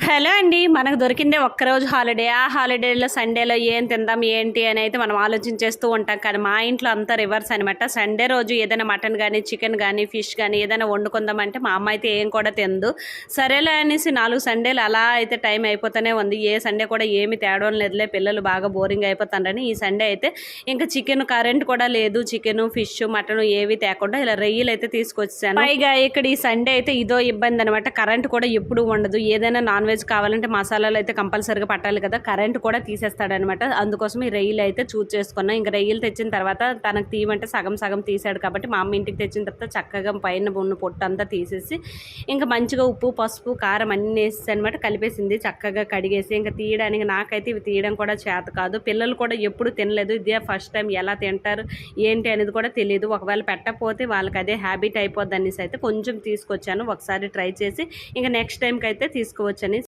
Hello అండి, మనకు దొరికిందే ఒక్కరోజు హాలిడే. ఆ హాలిడేలో సండేలో ఏం తిందాం ఏంటి అని అయితే మనం ఆలోచించేస్తూ ఉంటాం. కానీ మా ఇంట్లో అంతా రివర్స్ అనమాట. సండే రోజు ఏదైనా మటన్ కానీ చికెన్ కానీ ఫిష్ కానీ ఏదైనా వండుకుందామంటే మా అమ్మ అయితే ఏం కూడా తిందు. సరేలే అనేసి 4 సండేలు అలా అయితే టైం అయిపోతూనే ఉంది. ఏ సండే కూడా ఏమి తేడం లేదులే, పిల్లలు బాగా బోరింగ్ అయిపోతారని ఈ సండే అయితే ఇంకా చికెన్, కరెంట్ కూడా లేదు, చికెన్ ఫిష్ మటన్ ఏవి తేకుండా ఇలా రొయ్యలు అయితే తీసుకొచ్చాను. పైగా ఇక్కడ ఈ సండే అయితే ఇదో ఇబ్బంది అనమాట. కరెంట్ కూడా ఎప్పుడు ఉండదు. ఏదైనా నాన్ వెజ్ కావాలంటే మసాలాలు అయితే కంపల్సరీగా పట్టాలి కదా, కరెంట్ కూడా తీసేస్తాడనమాట. అందుకోసం ఈ రొయ్యలు అయితే చూస్ చేసుకున్నాం. ఇంకా రొయ్యలు తెచ్చిన తర్వాత తనకు తీయమంటే సగం సగం తీసాడు కాబట్టి మా అమ్మ ఇంటికి తెచ్చిన తర్వాత చక్కగా పైన ఉన్న పొట్టు అంతా తీసేసి ఇంకా మంచిగా ఉప్పు పసుపు కారం అన్నీ వేసి అనమాట కలిపేసింది. చక్కగా కడిగేసి ఇంకా తీయడానికి నాకైతే ఇవి తీయడం కూడా చేత కాదు. పిల్లలు కూడా ఎప్పుడు తినలేదు, ఇదే ఫస్ట్ టైం. ఎలా తింటారు ఏంటి అనేది కూడా తెలియదు. ఒకవేళ పెట్టకపోతే వాళ్ళకి అదే హ్యాబిట్ అయిపోద్ది అనేసి అయితే కొంచెం తీసుకొచ్చాను. ఒకసారి ట్రై చేసి ఇంకా నెక్స్ట్ టైంకి అయితే తీసుకోవచ్చని